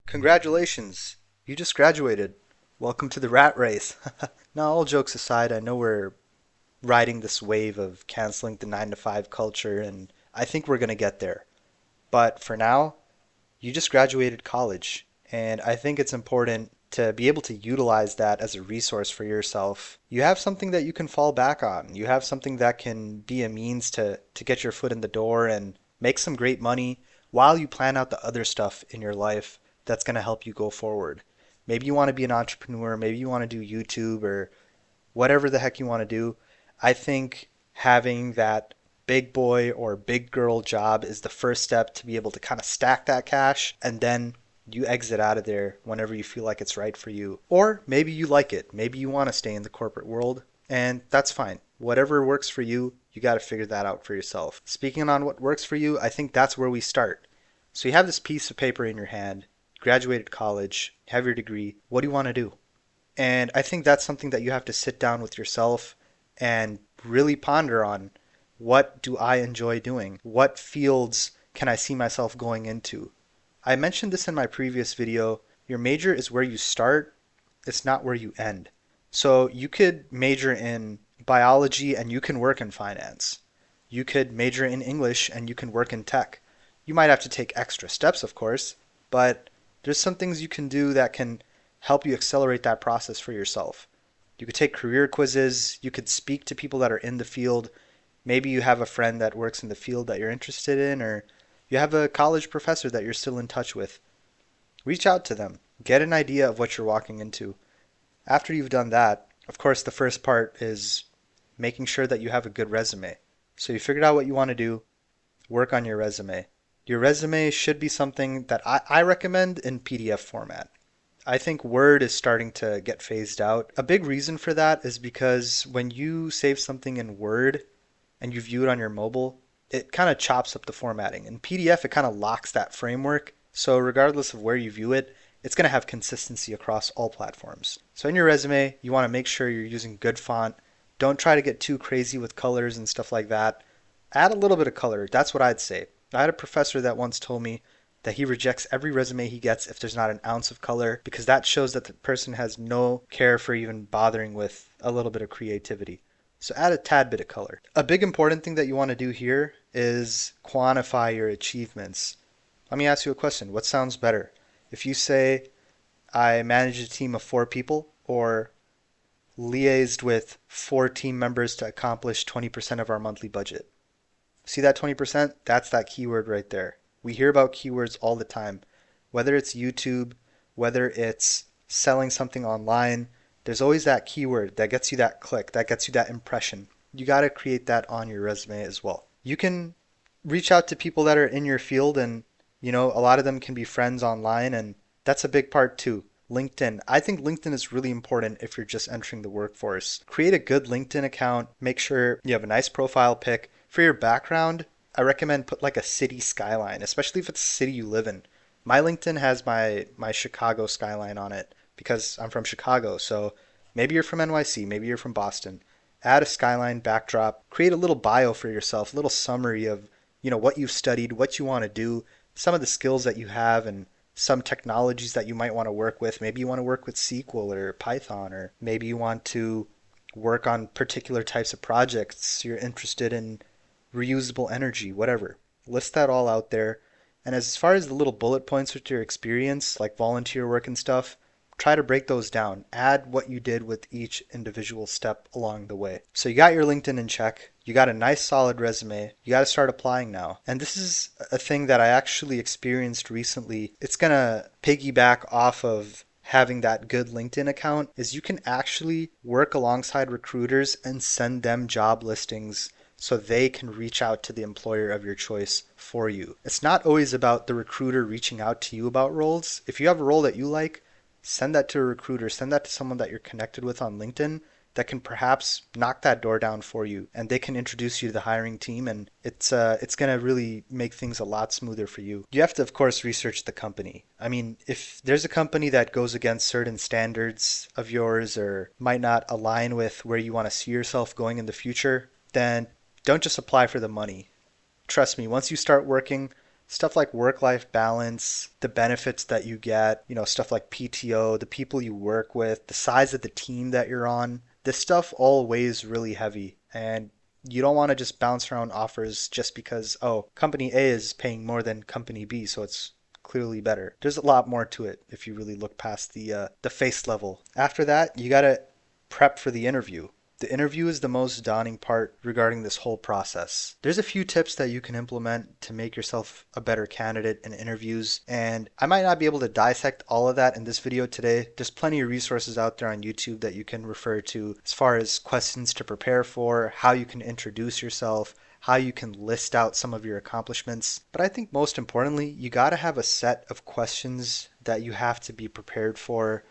Congratulations! You just graduated. Welcome to the rat race. Now, all jokes aside, I know we're riding this wave of canceling the 9 to 5 culture, and I think we're going to get there. But for now, you just graduated college, and I think it's important to be able to utilize that as a resource for yourself. You have something that you can fall back on. You have something that can be a means to get your foot in the door and make some great money while you plan out the other stuff in your life that's going to help you go forward. Maybe you want to be an entrepreneur, maybe you want to do YouTube or whatever the heck you want to do. I think having that big boy or big girl job is the first step to be able to kind of stack that cash, and then you exit out of there whenever you feel like it's right for you. Or maybe you like it. Maybe you want to stay in the corporate world, and that's fine. Whatever works for you, you got to figure that out for yourself. Speaking on what works for you, I think that's where we start. So you have this piece of paper in your hand, graduated college, have your degree. What do you want to do? And I think that's something that you have to sit down with yourself and really ponder on. What do I enjoy doing? What fields can I see myself going into? I mentioned this in my previous video. Your major is where you start, it's not where you end. So you could major in biology and you can work in finance. You could major in English and you can work in tech. You might have to take extra steps, of course, but there's some things you can do that can help you accelerate that process for yourself. You could take career quizzes, you could speak to people that are in the field. Maybe you have a friend that works in the field that you're interested in, or you have a college professor that you're still in touch with. Reach out to them. Get an idea of what you're walking into. After you've done that, of course, the first part is making sure that you have a good resume. So you figured out what you want to do, work on your resume. Your resume should be something that I recommend in PDF format. I think Word is starting to get phased out. A big reason for that is because when you save something in Word and you view it on your mobile, it kind of chops up the formatting. In PDF, it kind of locks that framework. So regardless of where you view it, it's going to have consistency across all platforms. So in your resume, you want to make sure you're using good font. Don't try to get too crazy with colors and stuff like that. Add a little bit of color. That's what I'd say. I had a professor that once told me that he rejects every resume he gets if there's not an ounce of color because that shows that the person has no care for even bothering with a little bit of creativity. So add a tad bit of color. A big important thing that you want to do here is quantify your achievements. Let me ask you a question. What sounds better? If you say, I managed a team of 4 people, or liaised with 4 team members to accomplish 20% of our monthly budget. See that 20%? That's that keyword right there. We hear about keywords all the time. Whether it's YouTube, whether it's selling something online, there's always that keyword that gets you that click, that gets you that impression. You got to create that on your resume as well. You can reach out to people that are in your field, and a lot of them can be friends online, and that's a big part too. LinkedIn. I think LinkedIn is really important if you're just entering the workforce. Create a good LinkedIn account. Make sure you have a nice profile pic. For your background, I recommend put like a city skyline, especially if it's a city you live in. My LinkedIn has my Chicago skyline on it because I'm from Chicago. So maybe you're from NYC, maybe you're from Boston. Add a skyline backdrop. Create a little bio for yourself, a little summary of what you've studied, what you want to do, some of the skills that you have, and some technologies that you might want to work with. Maybe you want to work with SQL or Python, or maybe you want to work on particular types of projects. You're interested in reusable energy, whatever. List that all out there. And as far as the little bullet points with your experience, like volunteer work and stuff, try to break those down. Add what you did with each individual step along the way. So you got your LinkedIn in check. You got a nice solid resume. You got to start applying now. And this is a thing that I actually experienced recently. It's going to piggyback off of having that good LinkedIn account, is you can actually work alongside recruiters and send them job listings so they can reach out to the employer of your choice for you. It's not always about the recruiter reaching out to you about roles. If you have a role that you like, send that to a recruiter, send that to someone that you're connected with on LinkedIn that can perhaps knock that door down for you, and they can introduce you to the hiring team, and it's going to really make things a lot smoother for you. You have to, of course, research the company. I mean, if there's a company that goes against certain standards of yours or might not align with where you want to see yourself going in the future, then don't just apply for the money. Trust me, once you start working, Stuff like work-life balance, the benefits that you get, stuff like PTO, the people you work with, the size of the team that you're on. This stuff all weighs really heavy. And you don't want to just bounce around offers just because, oh, company A is paying more than company B, so it's clearly better. There's a lot more to it if you really look past the face level. After that, you gotta prep for the interview. The interview is the most daunting part regarding this whole process. There's a few tips that you can implement to make yourself a better candidate in interviews, and I might not be able to dissect all of that in this video today. There's plenty of resources out there on YouTube that you can refer to as far as questions to prepare for, how you can introduce yourself, how you can list out some of your accomplishments. But I think most importantly, you got to have a set of questions that you have to be prepared for.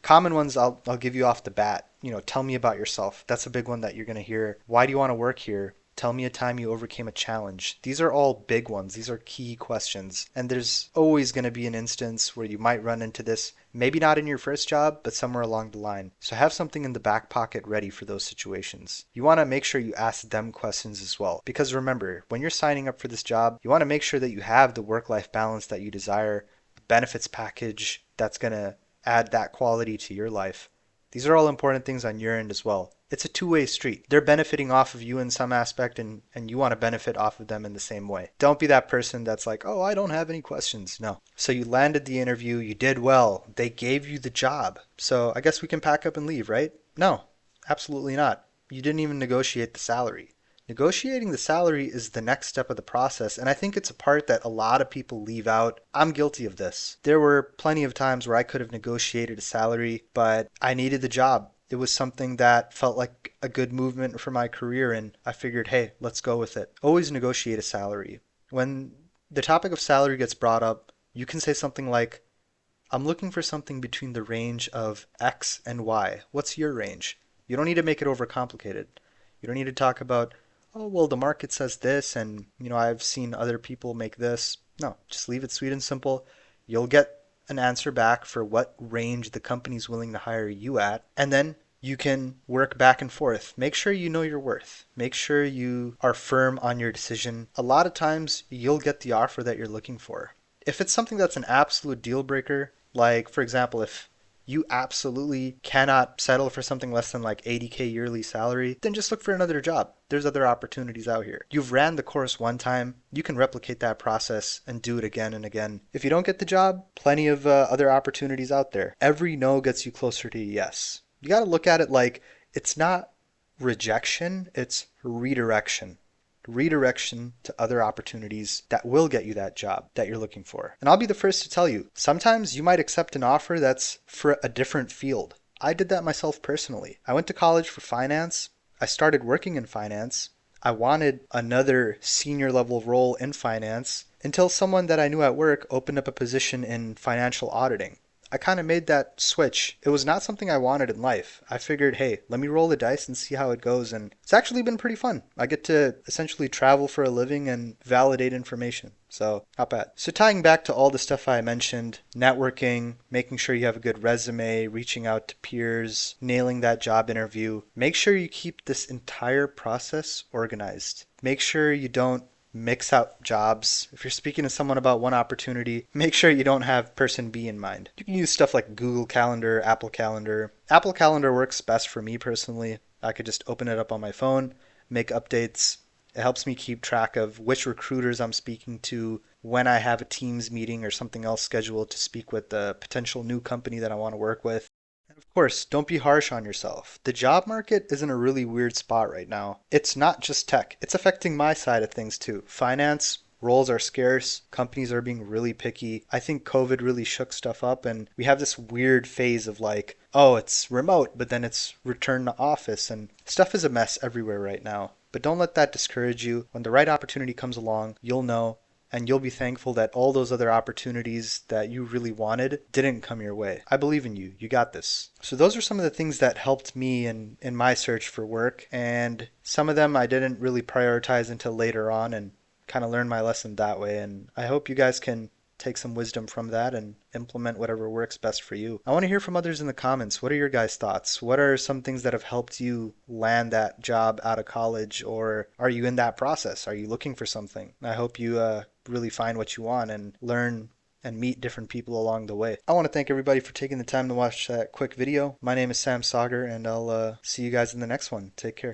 Common ones I'll give you off the bat. Tell me about yourself. That's a big one that you're going to hear. Why do you want to work here? Tell me a time you overcame a challenge. These are all big ones. These are key questions. And there's always going to be an instance where you might run into this, maybe not in your first job, but somewhere along the line. So have something in the back pocket ready for those situations. You want to make sure you ask them questions as well. Because remember, when you're signing up for this job, you want to make sure that you have the work-life balance that you desire, a benefits package that's going to add that quality to your life. These are all important things on your end as well. It's a two-way street. They're benefiting off of you in some aspect, and you want to benefit off of them in the same way. Don't be that person that's like, oh, I don't have any questions. No. So you landed the interview, you did well, they gave you the job. So I guess we can pack up and leave, right? No, absolutely not. You didn't even negotiate the salary. Negotiating the salary is the next step of the process, and I think it's a part that a lot of people leave out. I'm guilty of this. There were plenty of times where I could have negotiated a salary, but I needed the job. It was something that felt like a good movement for my career, and I figured, hey, let's go with it. Always negotiate a salary. When the topic of salary gets brought up, you can say something like, I'm looking for something between the range of X and Y. What's your range? You don't need to make it overcomplicated. You don't need to talk about, oh, well, the market says this, and, I've seen other people make this. No, just leave it sweet and simple. You'll get an answer back for what range the company's willing to hire you at, and then you can work back and forth. Make sure you know your worth. Make sure you are firm on your decision. A lot of times, you'll get the offer that you're looking for. If it's something that's an absolute deal breaker, like, for example, if you absolutely cannot settle for something less than like 80K yearly salary, then just look for another job. There's other opportunities out here. You've ran the course one time, you can replicate that process and do it again and again. If you don't get the job, plenty of other opportunities out there. Every no gets you closer to a yes. You got to look at it like it's not rejection, it's redirection. Redirection to other opportunities that will get you that job that you're looking for. And I'll be the first to tell you, sometimes you might accept an offer that's for a different field. I did that myself personally. I went to college for finance. I started working in finance. I wanted another senior level role in finance until someone that I knew at work opened up a position in financial auditing. I kind of made that switch. It was not something I wanted in life. I figured, hey, let me roll the dice and see how it goes. And it's actually been pretty fun. I get to essentially travel for a living and validate information. So not bad. So tying back to all the stuff I mentioned, networking, making sure you have a good resume, reaching out to peers, nailing that job interview, make sure you keep this entire process organized. Make sure you don't mix out jobs. If you're speaking to someone about one opportunity, make sure you don't have person B in mind. You can use stuff like Google Calendar, Apple Calendar. Apple Calendar works best for me personally. I could just open it up on my phone, make updates. It helps me keep track of which recruiters I'm speaking to, when I have a Teams meeting or something else scheduled to speak with a potential new company that I want to work with. Of course, don't be harsh on yourself. The job market is in a really weird spot right now. It's not just tech. It's affecting my side of things too. Finance, roles are scarce. Companies are being really picky. I think COVID really shook stuff up, and we have this weird phase of like, oh, it's remote, but then it's return to office, and stuff is a mess everywhere right now. But don't let that discourage you. When the right opportunity comes along, you'll know, and you'll be thankful that all those other opportunities that you really wanted didn't come your way. I believe in you. You got this. So those are some of the things that helped me in my search for work, and some of them I didn't really prioritize until later on and kind of learned my lesson that way. And I hope you guys can take some wisdom from that and implement whatever works best for you. I want to hear from others in the comments. What are your guys' thoughts? What are some things that have helped you land that job out of college, or are you in that process? Are you looking for something? I hope you really find what you want and learn and meet different people along the way. I want to thank everybody for taking the time to watch that quick video. My name is Sam Sagar, and I'll see you guys in the next one. Take care.